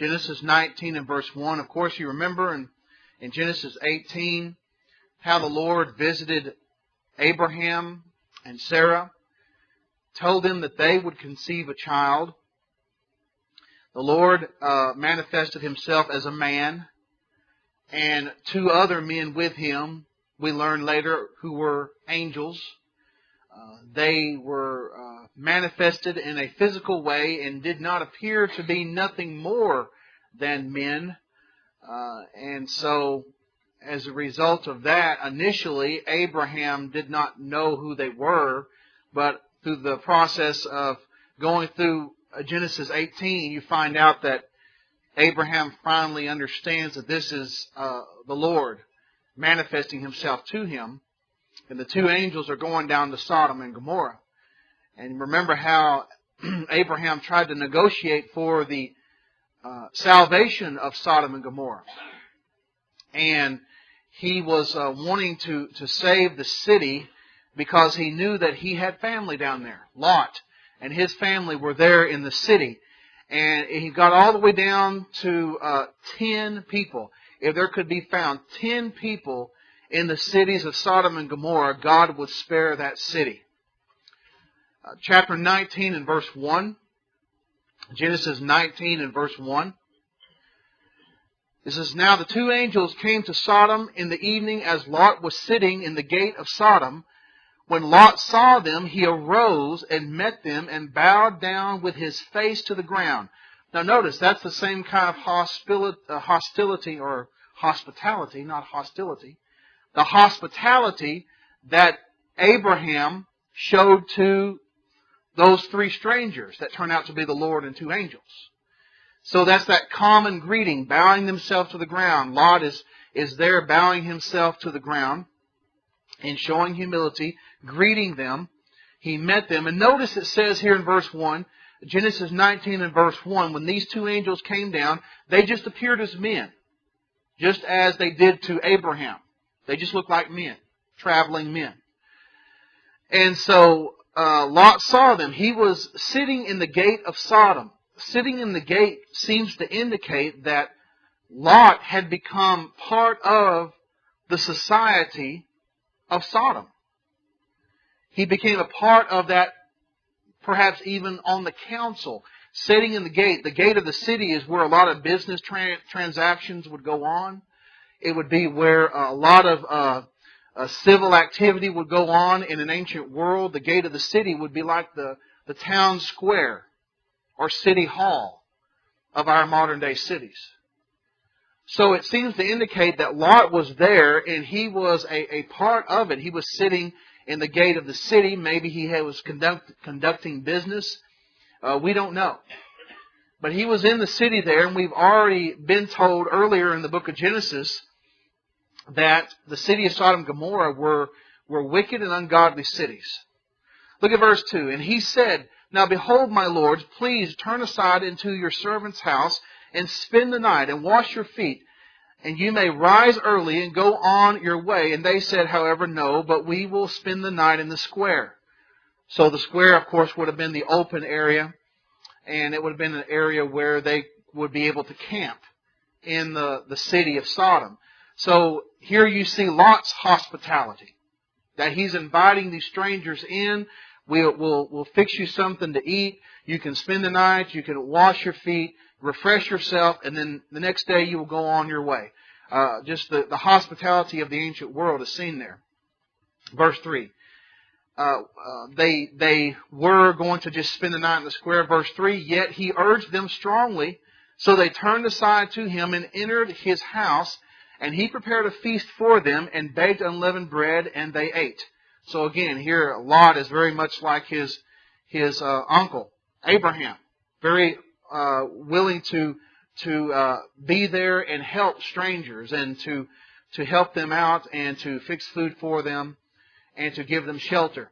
Genesis 19 and verse 1. Of course, you remember in Genesis 18 how the Lord visited Abraham and Sarah, told them that they would conceive a child. The Lord manifested Himself as a man, and two other men with Him, we learned later, who were angels. They were manifested in a physical way and did not appear to be nothing more than men. And so, as a result of that, initially, Abraham did not know who they were, but through the process of going through Genesis 18, you find out that Abraham finally understands that this is the Lord manifesting Himself to him. And the two angels are going down to Sodom and Gomorrah. And remember how Abraham tried to negotiate for the salvation of Sodom and Gomorrah. And he was wanting to save the city because he knew that he had family down there. Lot and his family were there in the city. And he got all the way down to 10 people. If there could be found 10 people in the cities of Sodom and Gomorrah, God would spare that city. Chapter 19 and verse 1. Genesis 19 and verse 1. It says, "Now the two angels came to Sodom in the evening as Lot was sitting in the gate of Sodom. When Lot saw them, he arose and met them and bowed down with his face to the ground." Now notice, that's the same kind of hostility or hospitality, not hostility. The hospitality that Abraham showed to those three strangers that turned out to be the Lord and two angels. So that's that common greeting, bowing themselves to the ground. Lot is there bowing himself to the ground and showing humility, greeting them. He met them. And notice it says here in verse 1, Genesis 19 and verse 1, when these two angels came down, they just appeared as men, just as they did to Abraham. They just looked like men, traveling men. And so Lot saw them. He was sitting in the gate of Sodom. Sitting in the gate seems to indicate that Lot had become part of the society of Sodom. He became a part of that, perhaps even on the council. Sitting in the gate of the city is where a lot of business transactions would go on. It would be where a lot of civil activity would go on in an ancient world. The gate of the city would be like the town square or city hall of our modern day cities. So it seems to indicate that Lot was there and he was a part of it. He was sitting in the gate of the city. Maybe he was conducting business. We don't know. But he was in the city there, and we've already been told earlier in the book of Genesis that the city of Sodom and Gomorrah were wicked and ungodly cities. Look at verse 2. "And he said, Now behold, my lords, please turn aside into your servant's house and spend the night and wash your feet. And you may rise early and go on your way. And they said, however, no, but we will spend the night in the square." So the square, of course, would have been the open area. And it would have been an area where they would be able to camp in the city of Sodom. So here you see Lot's hospitality, that he's inviting these strangers in. We'll fix you something to eat. You can spend the night. You can wash your feet, refresh yourself, and then the next day you will go on your way. Just the hospitality of the ancient world is seen there. Verse 3. They were going to just spend the night in the square. Verse 3, "Yet he urged them strongly, so they turned aside to him and entered his house, and he prepared a feast for them and baked unleavened bread, and they ate." So again, here Lot is very much like his uncle, Abraham, very willing to be there and help strangers and to help them out and to fix food for them and to give them shelter.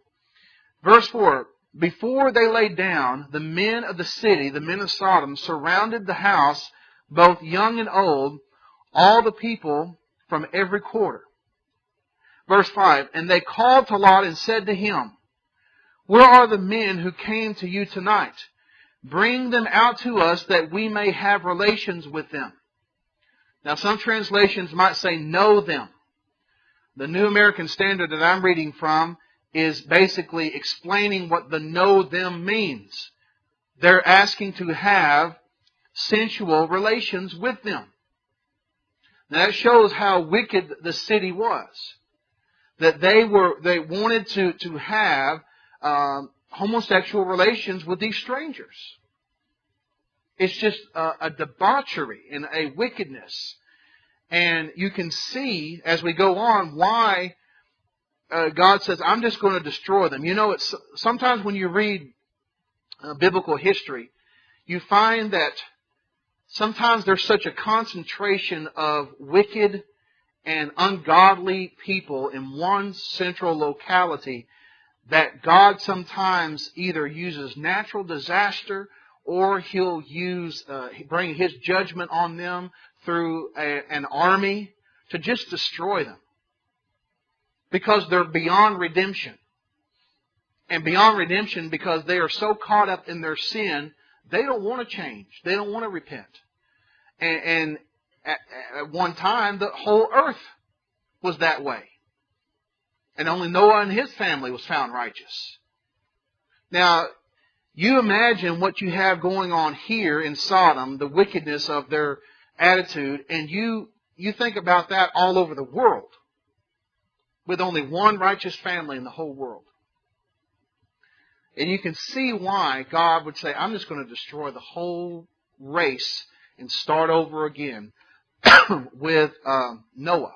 Verse 4, "Before they lay down, the men of the city, the men of Sodom, surrounded the house, both young and old, all the people from every quarter." Verse 5, "And they called to Lot and said to him, Where are the men who came to you tonight? Bring them out to us that we may have relations with them. Now, some translations might say know them. The New American Standard that I'm reading from is basically explaining what the know them means. They're asking to have sensual relations with them. Now, that shows how wicked the city was. That they wanted to have homosexual relations with these strangers. It's just a debauchery and a wickedness. And you can see, as we go on, why God says, I'm just going to destroy them. You know, it's sometimes when you read biblical history, you find that sometimes there's such a concentration of wicked and ungodly people in one central locality that God sometimes either uses natural disaster or He'll bring His judgment on them through an army to just destroy them. Because they're beyond redemption. And beyond redemption because they are so caught up in their sin, they don't want to change. They don't want to repent. And at one time, the whole earth was that way. And only Noah and his family was found righteous. Now, you imagine what you have going on here in Sodom, the wickedness of their attitude, and you think about that all over the world, with only one righteous family in the whole world. And you can see why God would say, I'm just going to destroy the whole race and start over again with Noah.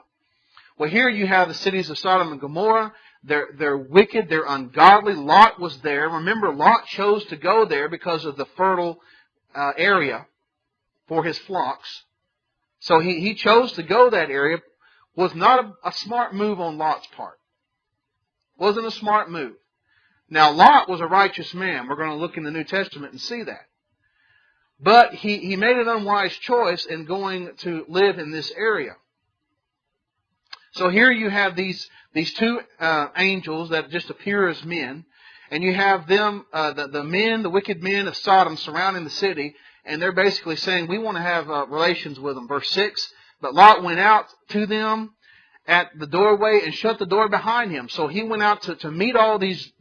Well, here you have the cities of Sodom and Gomorrah. They're wicked. They're ungodly. Lot was there. Remember, Lot chose to go there because of the fertile area for his flocks. So he chose to go that area. Was not a smart move on Lot's part. Wasn't a smart move. Now, Lot was a righteous man. We're going to look in the New Testament and see that. But he made an unwise choice in going to live in this area. So here you have these two angels that just appear as men. And you have them, the wicked men of Sodom surrounding the city. And they're basically saying, we want to have relations with them. Verse 6, but Lot went out to them at the doorway and shut the door behind him. So he went out to meet all these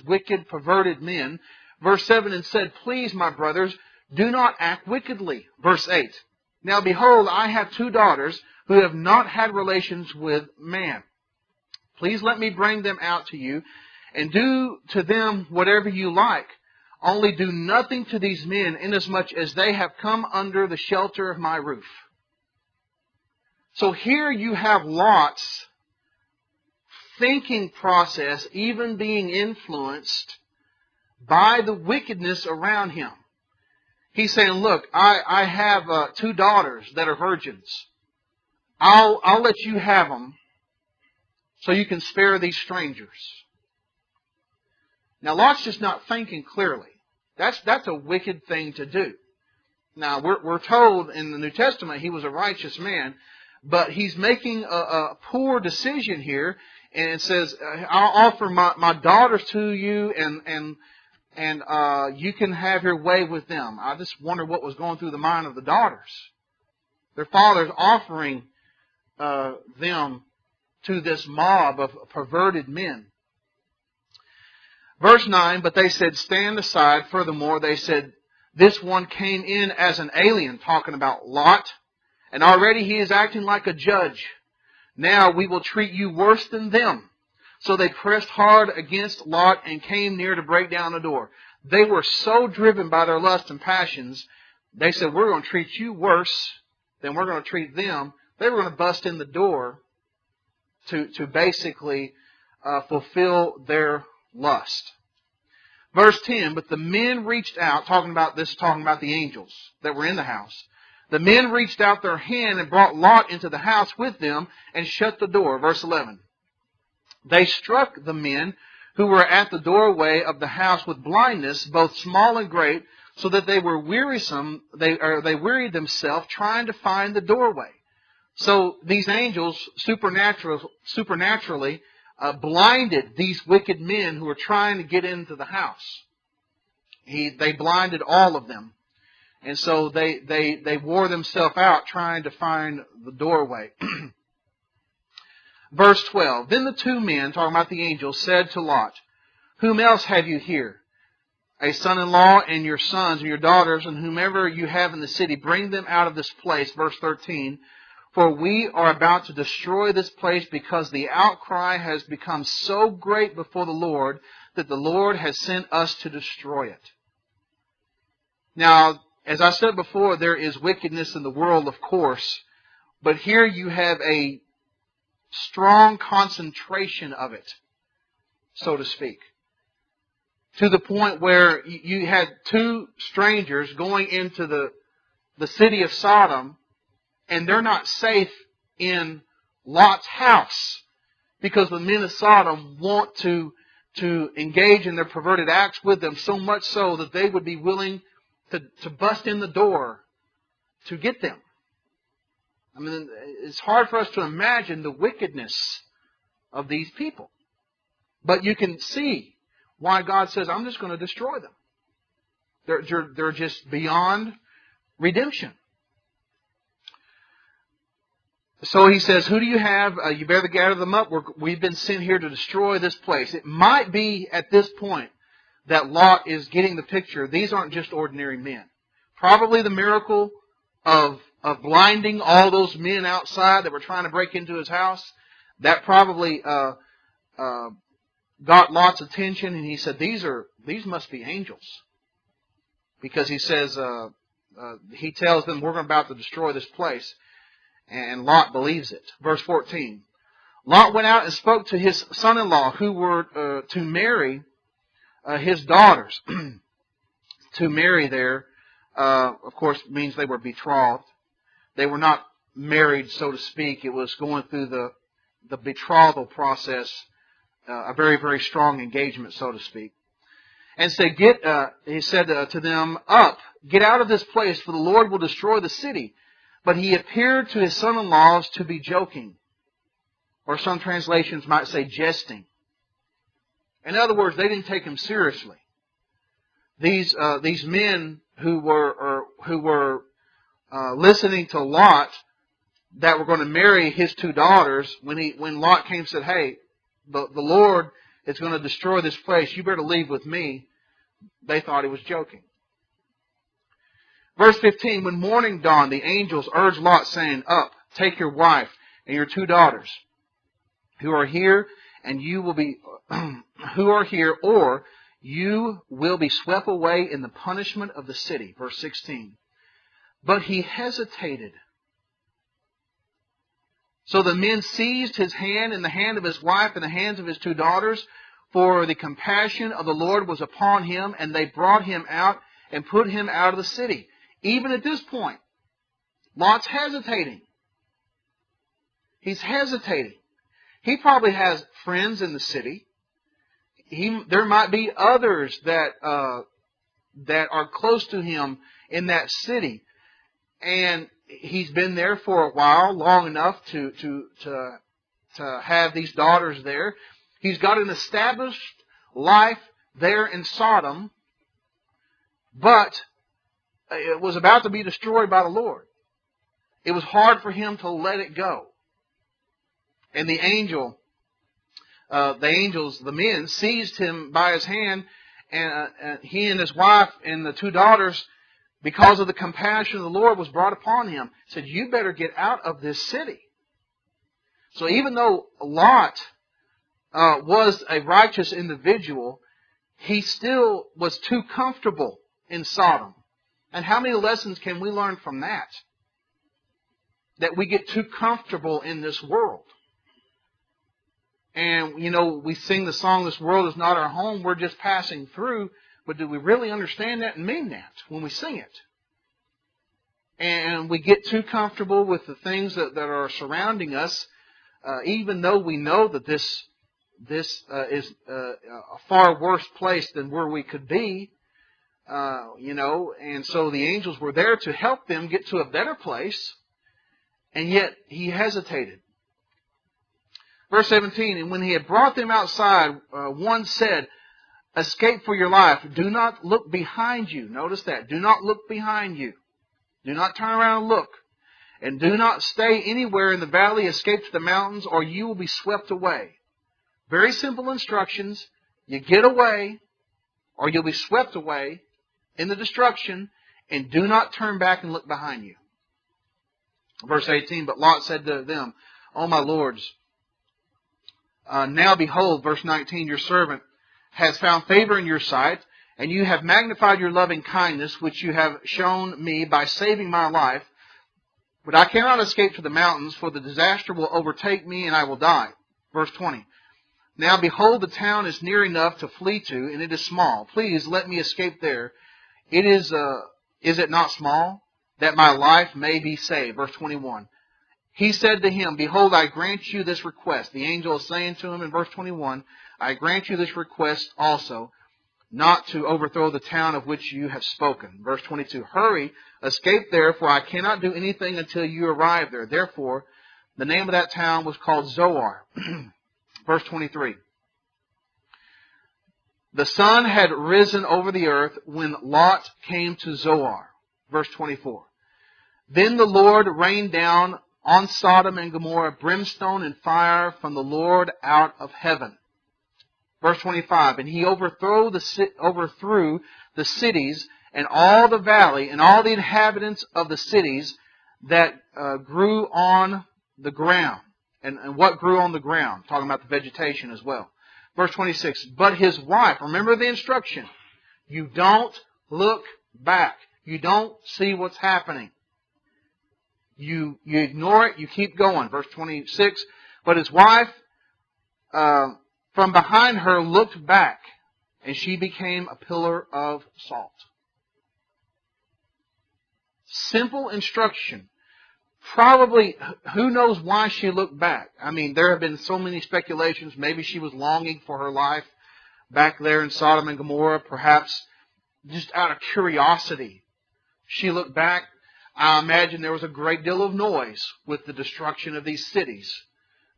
wicked, perverted men. Verse 7, and said, please, my brothers, do not act wickedly. Verse 8, now behold, I have 2 daughters who have not had relations with man. Please let me bring them out to you, and do to them whatever you like. Only do nothing to these men, inasmuch as they have come under the shelter of my roof. So here you have Lot's thinking process even being influenced by the wickedness around him. He's saying, look, I have 2 daughters that are virgins. I'll let you have them so you can spare these strangers. Now, Lot's just not thinking clearly. That's a wicked thing to do. Now, we're told in the New Testament he was a righteous man, but he's making a poor decision here, and it says, I'll offer my daughters to you, and you can have your way with them. I just wonder what was going through the mind of the daughters. Their father's offering them to this mob of perverted men. Verse 9, but they said, stand aside. Furthermore, they said, this one came in as an alien, talking about Lot, and already he is acting like a judge. Now we will treat you worse than them. So they pressed hard against Lot and came near to break down the door. They were so driven by their lust and passions, they said, we're going to treat you worse than we're going to treat them. They were going to bust in the door to basically fulfill their lust. Verse 10, but the men reached out, talking about the angels that were in the house. The men reached out their hand and brought Lot into the house with them and shut the door. Verse 11. They struck the men who were at the doorway of the house with blindness, both small and great, so that they were wearisome. They wearied themselves trying to find the doorway. So these angels supernaturally blinded these wicked men who were trying to get into the house. They blinded all of them. And so they wore themselves out trying to find the doorway. Verse 12, then the two men, talking about the angels, said to Lot, whom else have you here? A son-in-law and your sons and your daughters and whomever you have in the city, bring them out of this place. Verse 13, for we are about to destroy this place because the outcry has become so great before the Lord that the Lord has sent us to destroy it. Now, as I said before, there is wickedness in the world, of course, but here you have a strong concentration of it, so to speak. To the point where you had two strangers going into the city of Sodom, and they're not safe in Lot's house because the men of Sodom want to engage in their perverted acts with them, so much so that they would be willing to bust in the door to get them. I mean, it's hard for us to imagine the wickedness of these people. But you can see why God says, I'm just going to destroy them. They're just beyond redemption. So he says, who do you have? You better gather them up. We've been sent here to destroy this place. It might be at this point that Lot is getting the picture. These aren't just ordinary men. Probably the miracle of blinding all those men outside that were trying to break into his house, that probably got Lot's attention, and he said, these must be angels. Because he says, he tells them, we're about to destroy this place. And Lot believes it. Verse 14. Lot went out and spoke to his son-in-law who were to marry his daughters. To marry there, of course, means they were betrothed. They were not married, so to speak. It was going through the betrothal process, a very, very strong engagement, so to speak. And said, he said to them, up, get out of this place, for the Lord will destroy the city. But he appeared to his son-in-laws to be joking. Or some translations might say jesting. In other words, they didn't take him seriously. These men who were listening to Lot, that were going to marry his two daughters, when Lot came and said, hey, the Lord is going to destroy this place, you better leave with me, they thought he was joking. Verse 15, when morning dawned, the angels urged Lot, saying, up, take your wife and your two daughters who are here, and you will be who are here, or you will be swept away in the punishment of the city. Verse 16. But he hesitated. So the men seized his hand and the hand of his wife and the hands of his two daughters, for the compassion of the Lord was upon him, and they brought him out and put him out of the city. Even at this point, Lot's hesitating. He's hesitating. He probably has friends in the city. There might be others that are close to him in that city, and he's been there for a while, long enough to have these daughters there. He's got an established life there in Sodom, but it was about to be destroyed by the Lord. It was hard for him to let it go. And the men seized him by his hand, and he and his wife and the two daughters, because of the compassion of the Lord was brought upon him, said, you better get out of this city. So even though Lot was a righteous individual, he still was too comfortable in Sodom. And how many lessons can we learn from that? That we get too comfortable in this world. And, we sing the song, this world is not our home, we're just passing through. But do we really understand that and mean that when we sing it? And we get too comfortable with the things that are surrounding us, even though we know that this is a far worse place than where we could be. And so the angels were there to help them get to a better place, and yet he hesitated. Verse 17, and when he had brought them outside, one said, escape for your life. Do not look behind you. Notice that. Do not look behind you. Do not turn around and look. And do not stay anywhere in the valley. Escape to the mountains, or you will be swept away. Very simple instructions. You get away, or you'll be swept away in the destruction, and do not turn back and look behind you. Verse 18, but Lot said to them, O my lords, now behold, verse 19, your servant has found favor in your sight, and you have magnified your loving kindness, which you have shown me by saving my life. But I cannot escape to the mountains, for the disaster will overtake me, and I will die. Verse 20, now behold, the town is near enough to flee to, and it is small. Please let me escape there. Is it not small, that my life may be saved? Verse 21. He said to him, behold, I grant you this request. The angel is saying to him in verse 21, I grant you this request also, not to overthrow the town of which you have spoken. Verse 22, hurry, escape there, for I cannot do anything until you arrive there. Therefore, the name of that town was called Zoar. Verse 23, the sun had risen over the earth when Lot came to Zoar. Verse 24, then the Lord rained down on Sodom and Gomorrah brimstone and fire from the Lord out of heaven. Verse 25, and he overthrew the cities and all the valley and all the inhabitants of the cities that grew on the ground. And what grew on the ground? Talking about the vegetation as well. Verse 26, but his wife, remember the instruction, you don't look back. You don't see what's happening. You ignore it, you keep going. Verse 26, but his wife from behind her looked back, and she became a pillar of salt. Simple instruction. Probably, who knows why she looked back? I mean, there have been so many speculations. Maybe she was longing for her life back there in Sodom and Gomorrah. Perhaps just out of curiosity, she looked back. I imagine there was a great deal of noise with the destruction of these cities,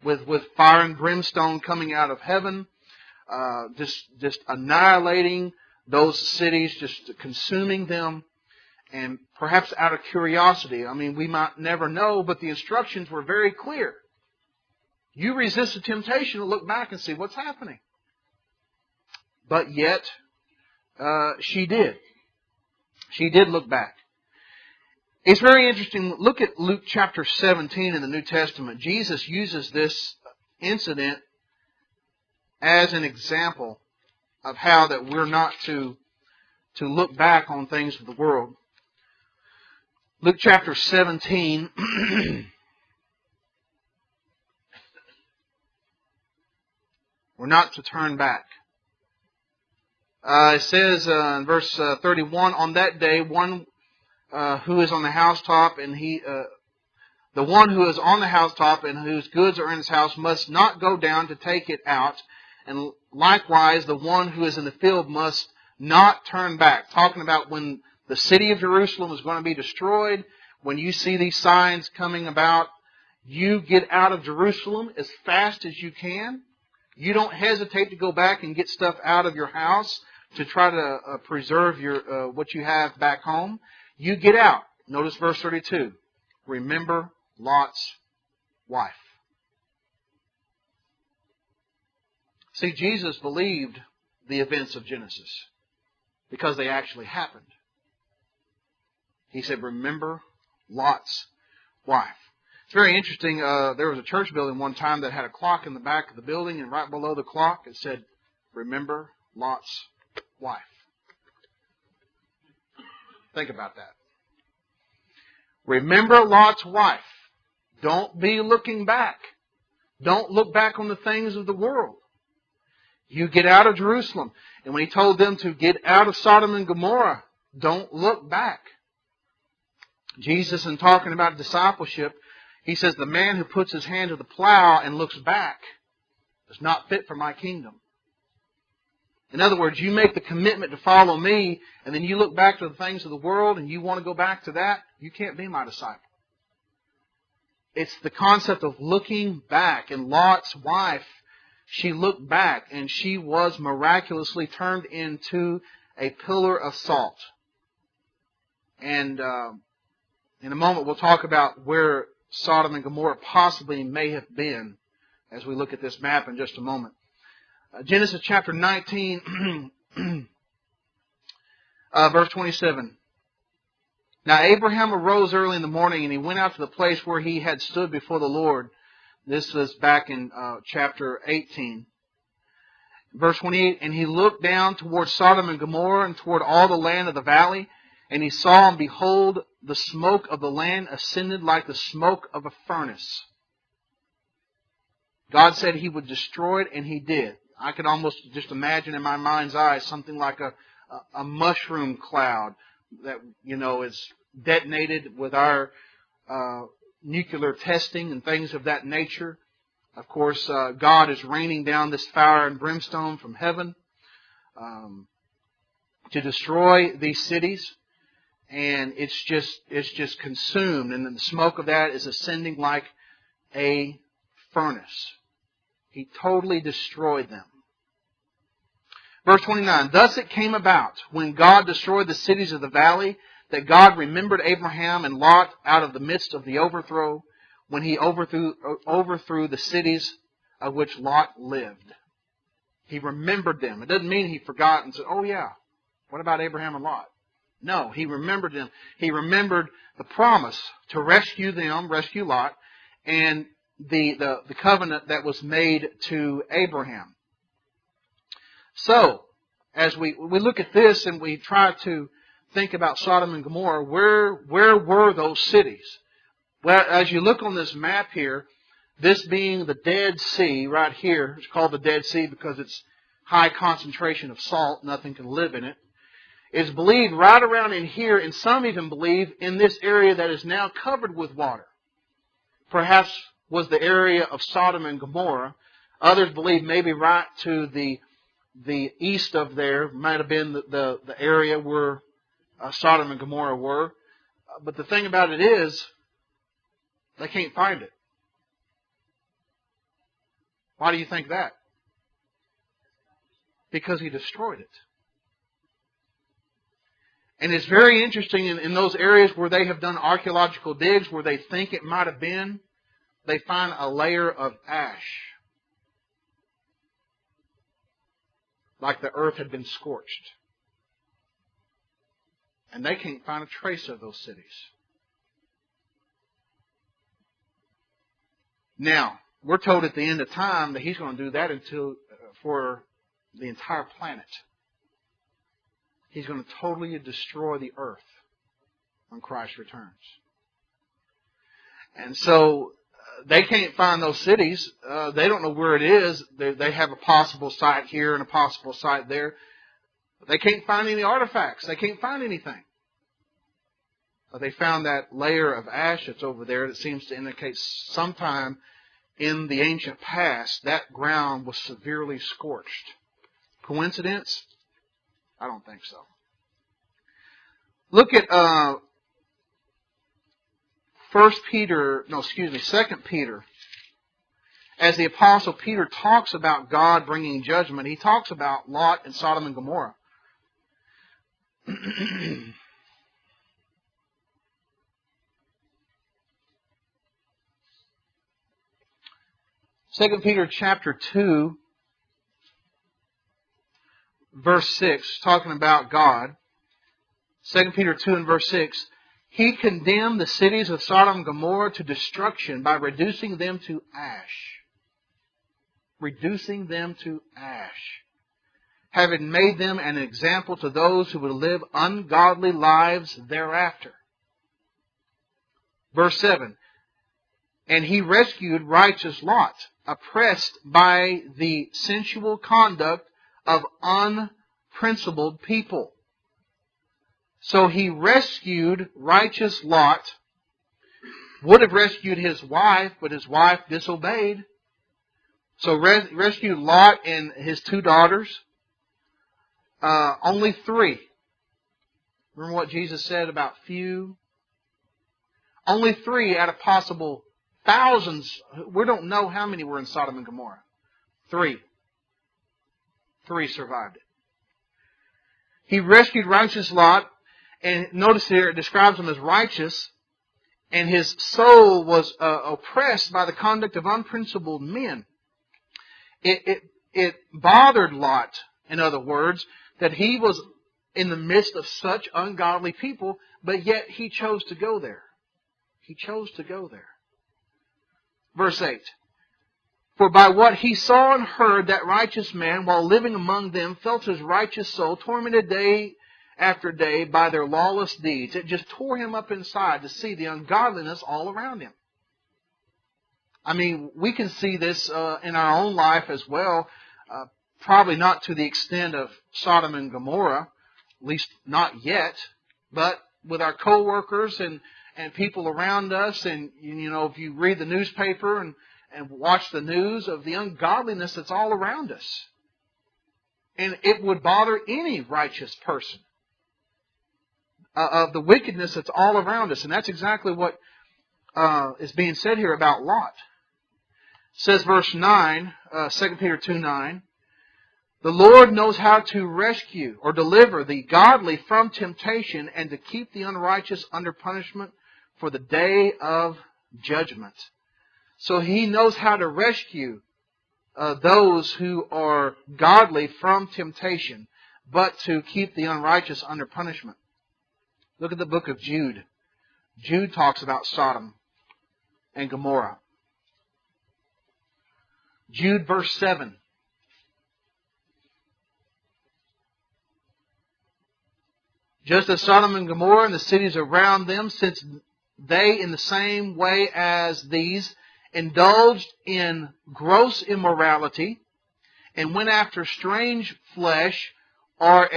with fire and brimstone coming out of heaven, just annihilating those cities, just consuming them. And perhaps out of curiosity, I mean, we might never know, but the instructions were very clear. You resist the temptation to look back and see what's happening. But yet, she did. She did look back. It's very interesting. Look at Luke chapter 17 in the New Testament. Jesus uses this incident as an example of how that we're not to look back on things of the world. Luke chapter 17. We're not to turn back. It says in verse 31, on that day, one who is on the housetop, and the one who is on the housetop and whose goods are in his house must not go down to take it out, and likewise the one who is in the field must not turn back. Talking about when the city of Jerusalem is going to be destroyed. When you see these signs coming about, you get out of Jerusalem as fast as you can. You don't hesitate to go back and get stuff out of your house to try to preserve your what you have back home. You get out. Notice verse 32. Remember Lot's wife. See, Jesus believed the events of Genesis because they actually happened. He said, remember Lot's wife. It's very interesting. There was a church building one time that had a clock in the back of the building, and right below the clock it said, remember Lot's wife. Think about that. Remember Lot's wife. Don't be looking back. Don't look back on the things of the world. You get out of Jerusalem. And when he told them to get out of Sodom and Gomorrah, don't look back. Jesus, in talking about discipleship, he says, the man who puts his hand to the plow and looks back is not fit for my kingdom. In other words, you make the commitment to follow me, and then you look back to the things of the world and you want to go back to that, you can't be my disciple. It's the concept of looking back. And Lot's wife, she looked back and she was miraculously turned into a pillar of salt. And in a moment we'll talk about where Sodom and Gomorrah possibly may have been as we look at this map in just a moment. Genesis chapter 19, verse 27. Now Abraham arose early in the morning and he went out to the place where he had stood before the Lord. This was back in chapter 18. Verse 28, and he looked down toward Sodom and Gomorrah and toward all the land of the valley, and he saw, and behold, the smoke of the land ascended like the smoke of a furnace. God said He would destroy it, and He did. I could almost just imagine in my mind's eye something like a mushroom cloud that, is detonated with our nuclear testing and things of that nature. Of course, God is raining down this fire and brimstone from heaven to destroy these cities, and it's just consumed, and then the smoke of that is ascending like a furnace. He totally destroyed them. Verse 29, thus it came about, when God destroyed the cities of the valley, that God remembered Abraham and Lot out of the midst of the overthrow, when He overthrew the cities of which Lot lived. He remembered them. It doesn't mean He forgot and said, oh yeah, what about Abraham and Lot? No, He remembered them. He remembered the promise to rescue them, rescue Lot, and the covenant that was made to Abraham. So, as we look at this and we try to think about Sodom and Gomorrah, where were those cities? Well, as you look on this map here, this being the Dead Sea right here, it's called the Dead Sea because it's high concentration of salt, nothing can live in it. It's believed right around in here, and some even believe in this area that is now covered with water. Perhaps was the area of Sodom and Gomorrah. Others believe maybe right to the east of there might have been the area where Sodom and Gomorrah were. But the thing about it is, they can't find it. Why do you think that? Because He destroyed it. And it's very interesting in those areas where they have done archaeological digs, where they think it might have been, they find a layer of ash. Like the earth had been scorched. And they can't find a trace of those cities. Now, we're told at the end of time that He's going to do that for the entire planet. He's going to totally destroy the earth when Christ returns. And so they can't find those cities. They don't know where it is. They have a possible site here and a possible site there. But they can't find any artifacts. They can't find anything. But they found that layer of ash that's over there that seems to indicate sometime in the ancient past that ground was severely scorched. Coincidence? I don't think so. Look at 2 Peter. As the Apostle Peter talks about God bringing judgment, he talks about Lot and Sodom and Gomorrah. 2 Peter chapter 2, verse 6, talking about God. 2 Peter 2 and verse 6, He condemned the cities of Sodom and Gomorrah to destruction by reducing them to ash. Reducing them to ash. Having made them an example to those who would live ungodly lives thereafter. Verse 7, And He rescued righteous Lot, oppressed by the sensual conduct of unprincipled people. So He rescued righteous Lot, would have rescued his wife, but his wife disobeyed. So rescued Lot and his 2 daughters. Only 3. Remember what Jesus said about few? Only 3 out of possible thousands. We don't know how many were in Sodom and Gomorrah. Three survived it. He rescued righteous Lot, and notice here it describes him as righteous, and his soul was oppressed by the conduct of unprincipled men. It bothered Lot, in other words, that he was in the midst of such ungodly people, but yet he chose to go there. He chose to go there. Verse 8. For by what he saw and heard, that righteous man, while living among them, felt his righteous soul tormented day after day by their lawless deeds. It just tore him up inside to see the ungodliness all around him. I mean, we can see this in our own life as well. Probably not to the extent of Sodom and Gomorrah, at least not yet, but with our co-workers and people around us, and you know, if you read the newspaper and watch the news of the ungodliness that's all around us. And it would bother any righteous person of the wickedness that's all around us. And that's exactly what is being said here about Lot. It says verse 9, 2 Peter 2:9, the Lord knows how to rescue or deliver the godly from temptation and to keep the unrighteous under punishment for the day of judgment. So He knows how to rescue those who are godly from temptation, but to keep the unrighteous under punishment. Look at the book of Jude. Jude talks about Sodom and Gomorrah. Jude verse 7. Just as Sodom and Gomorrah and the cities around them, since they in the same way as these indulged in gross immorality and went after strange flesh, are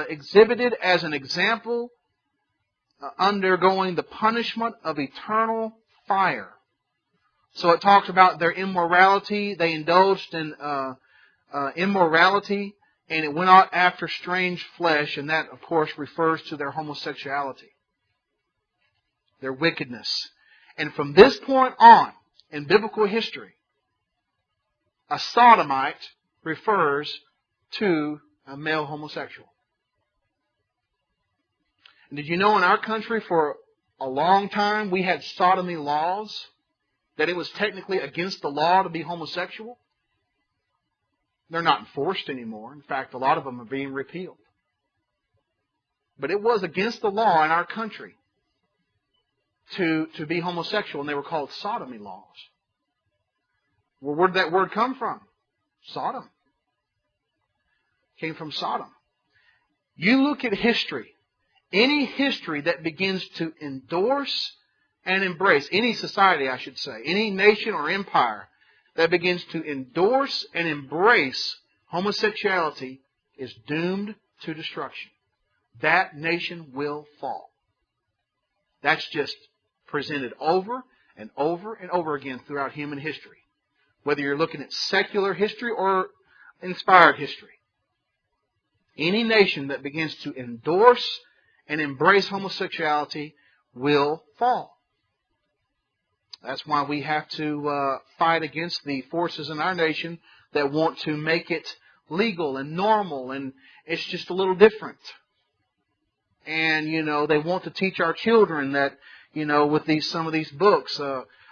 exhibited as an example, undergoing the punishment of eternal fire. So it talks about their immorality. They indulged in immorality, and it went out after strange flesh, and that, of course, refers to their homosexuality, their wickedness. And from this point on, in biblical history, a sodomite refers to a male homosexual. And did you know in our country for a long time we had sodomy laws, that it was technically against the law to be homosexual? They're not enforced anymore. In fact, a lot of them are being repealed. But it was against the law in our country to be homosexual, and they were called sodomy laws. Well, where did that word come from? Sodom. It came from Sodom. You look at history. Any history that begins to endorse and embrace, any society I should say, any nation or empire that begins to endorse and embrace homosexuality is doomed to destruction. That nation will fall. That's just presented over and over and over again throughout human history. Whether you're looking at secular history or inspired history. Any nation that begins to endorse and embrace homosexuality will fall. That's why we have to fight against the forces in our nation that want to make it legal and normal, and it's just a little different. And, you know, they want to teach our children that, you know, with some of these books,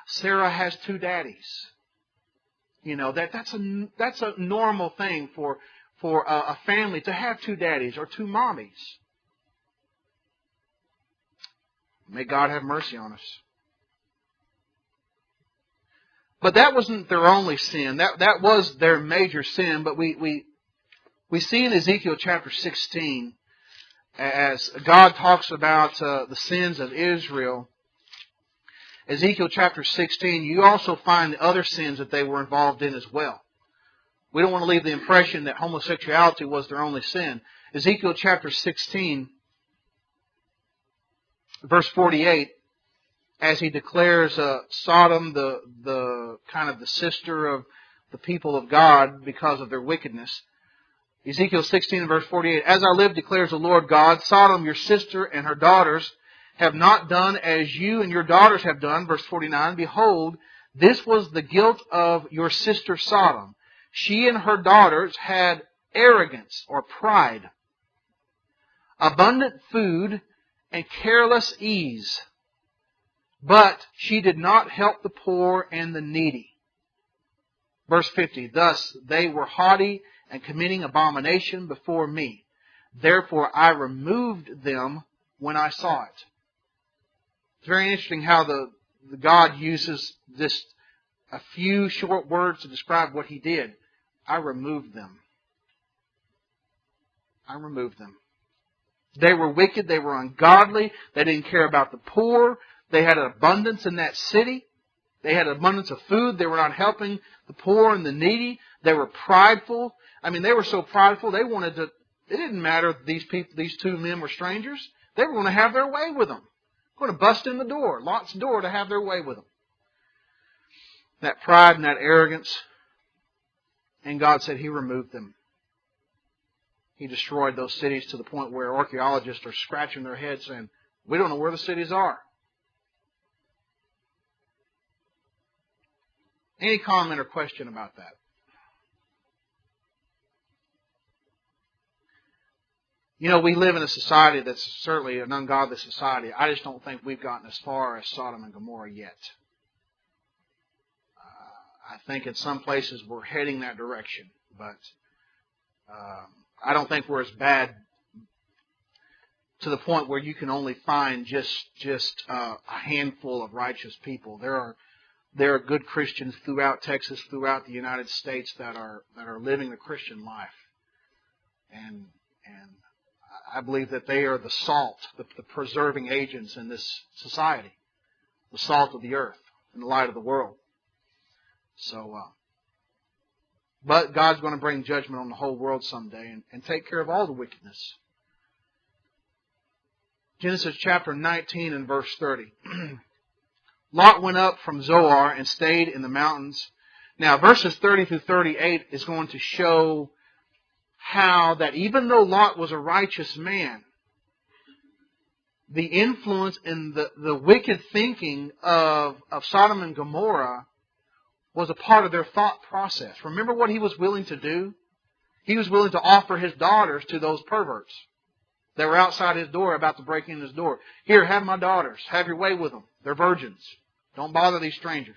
Sarah has two daddies. You know, that's a normal thing for a family to have two daddies or two mommies. May God have mercy on us. But that wasn't their only sin. That was their major sin. But we see in Ezekiel chapter 16, as God talks about the sins of Israel, Ezekiel chapter 16, you also find the other sins that they were involved in as well. We don't want to leave the impression that homosexuality was their only sin. Ezekiel chapter 16, verse 48, as he declares Sodom the kind of the sister of the people of God because of their wickedness. Ezekiel 16 verse 48, as I live, declares the Lord God, Sodom, your sister, and her daughters have not done as you and your daughters have done. Verse 49, behold, this was the guilt of your sister Sodom. She and her daughters had arrogance or pride, abundant food, and careless ease. But she did not help the poor and the needy. Verse 50, thus they were haughty and committing abomination before me. Therefore I removed them when I saw it. It's very interesting how the God uses this a few short words to describe what He did. I removed them. I removed them. They were wicked. They were ungodly. They didn't care about the poor. They had an abundance in that city. They had an abundance of food. They were not helping the poor and the needy. They were prideful. I mean, they were so prideful, they wanted to, it didn't matter if these two men were strangers. They were going to have their way with them. Going to bust in the door, Lot's door, to have their way with them. That pride and that arrogance. And God said He removed them. He destroyed those cities to the point where archaeologists are scratching their heads saying, we don't know where the cities are. Any comment or question about that? You know, we live in a society that's certainly an ungodly society. I just don't think we've gotten as far as Sodom and Gomorrah yet. I think in some places we're heading that direction, but I don't think we're as bad to the point where you can only find just a handful of righteous people. There are good Christians throughout Texas, throughout the United States that are living the Christian life, and I believe that they are the salt, the preserving agents in this society, the salt of the earth and the light of the world. So, but God's going to bring judgment on the whole world someday and take care of all the wickedness. Genesis chapter 19 and verse 30. Lot went up from Zoar and stayed in the mountains. Now, verses 30 through 38 is going to show how that even though Lot was a righteous man, the influence and the wicked thinking of Sodom and Gomorrah was a part of their thought process. Remember what he was willing to do? He was willing to offer his daughters to those perverts that were outside his door about to break in his door. Here, have my daughters. Have your way with them. They're virgins. Don't bother these strangers.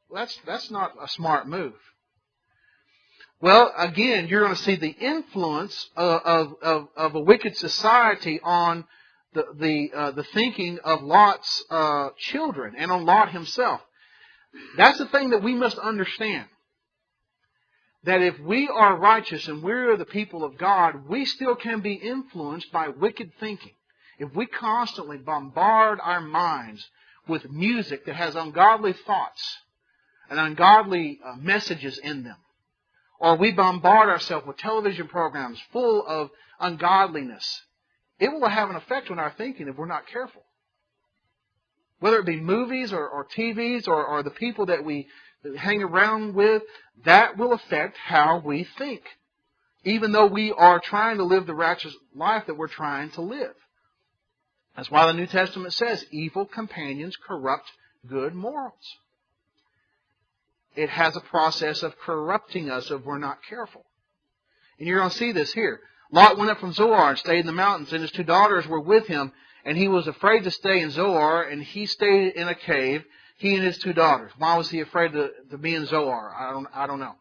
Well, that's not a smart move. Well, again, you're going to see the influence of a wicked society on the thinking of Lot's children and on Lot himself. That's the thing that we must understand. That if we are righteous and we're the people of God, we still can be influenced by wicked thinking. If we constantly bombard our minds with music that has ungodly thoughts and ungodly messages in them, or we bombard ourselves with television programs full of ungodliness, it will have an effect on our thinking if we're not careful. Whether it be movies or TVs or the people that we hang around with, that will affect how we think. Even though we are trying to live the righteous life that we're trying to live. That's why the New Testament says, evil companions corrupt good morals. It has a process of corrupting us if we're not careful. And you're going to see this here. Lot went up from Zoar and stayed in the mountains, and his two daughters were with him, and he was afraid to stay in Zoar, and he stayed in a cave, he and his two daughters. Why was he afraid to be in Zoar? I don't know.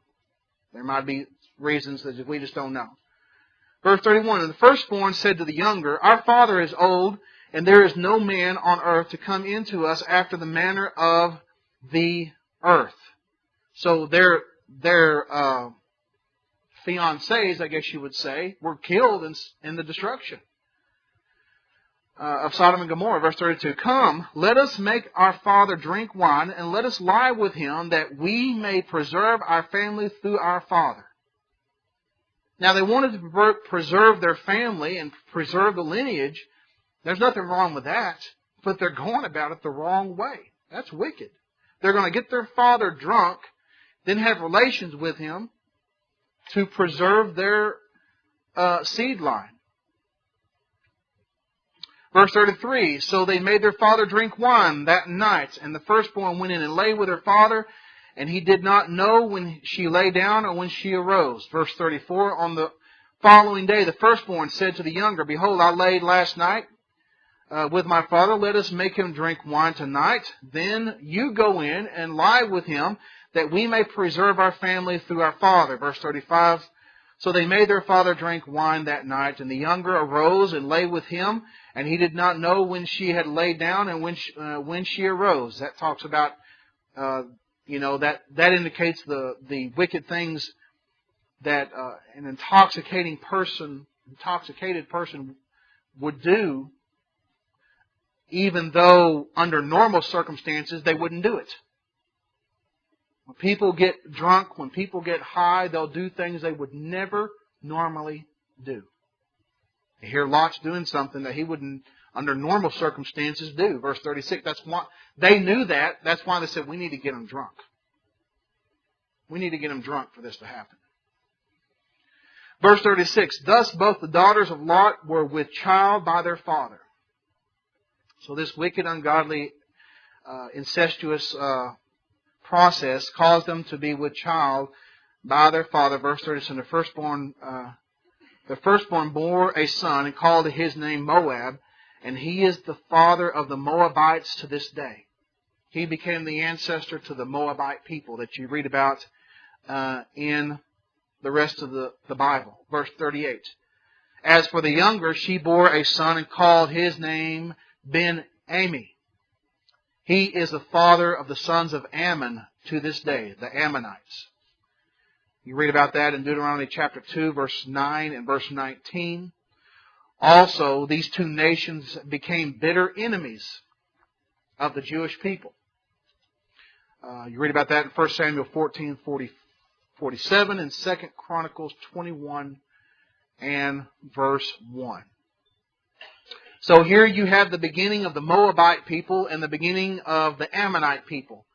There might be reasons that we just don't know. Verse 31, and the firstborn said to the younger, our father is old, and there is no man on earth to come into us after the manner of the earth. So their fiancés, I guess you would say, were killed in the destruction of Sodom and Gomorrah. Verse 32, come, let us make our father drink wine, and let us lie with him, that we may preserve our family through our father. Now they wanted to preserve their family and preserve the lineage. There's nothing wrong with that, but they're going about it the wrong way. That's wicked. They're going to get their father drunk, then have relations with him to preserve their seed line. Verse 33, so they made their father drink wine that night, and the firstborn went in and lay with her father, and he did not know when she lay down or when she arose. Verse 34, on the following day the firstborn said to the younger, Behold, I laid last night with my father. Let us make him drink wine tonight. Then you go in and lie with him, that we may preserve our family through our father. Verse 35, so they made their father drink wine that night, and the younger arose and lay with him, and he did not know when she had laid down and when she arose. That talks about, that indicates the wicked things that an intoxicated person would do, even though under normal circumstances they wouldn't do it. When people get drunk, when people get high, they'll do things they would never normally do. You hear Lot's doing something that he wouldn't, under normal circumstances, do. Verse 36, that's why they knew that. That's why they said, we need to get him drunk. We need to get him drunk for this to happen. Verse 36, thus both the daughters of Lot were with child by their father. So this wicked, ungodly, incestuous process caused them to be with child by their father. Verse 37, the firstborn bore a son and called his name Moab, and he is the father of the Moabites to this day. He became the ancestor to the Moabite people that you read about in the rest of the Bible. Verse 38, as for the younger, she bore a son and called his name Ben-Ami. He is the father of the sons of Ammon to this day, the Ammonites. You read about that in Deuteronomy chapter 2, verse 9 and verse 19. Also, these two nations became bitter enemies of the Jewish people. You read about that in 1 Samuel 14, 47 and 2 Chronicles 21 and verse 1. So here you have the beginning of the Moabite people and the beginning of the Ammonite people.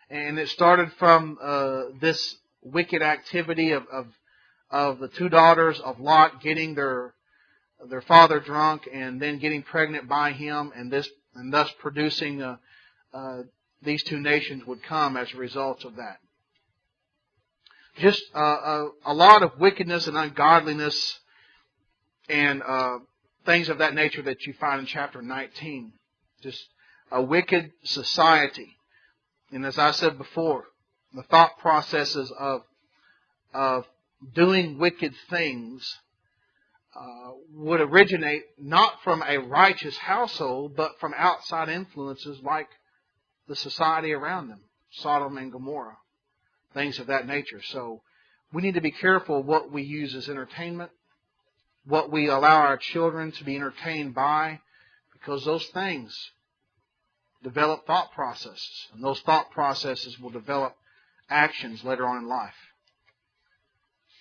And it started from this wicked activity of the two daughters of Lot getting their father drunk and then getting pregnant by him, and thus producing these two nations would come as a result of that. Just a lot of wickedness and ungodliness and things of that nature that you find in chapter 19. Just a wicked society. And as I said before, the thought processes of doing wicked things would originate not from a righteous household, but from outside influences like the society around them, Sodom and Gomorrah, things of that nature. So we need to be careful what we use as entertainment, what we allow our children to be entertained by, because those things develop thought processes, and those thought processes will develop actions later on in life.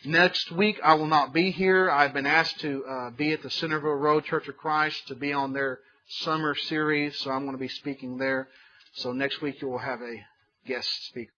Next week I will not be here. I've been asked to be at the Centerville Road Church of Christ to be on their summer series, so I'm going to be speaking there. So next week you will have a guest speaker.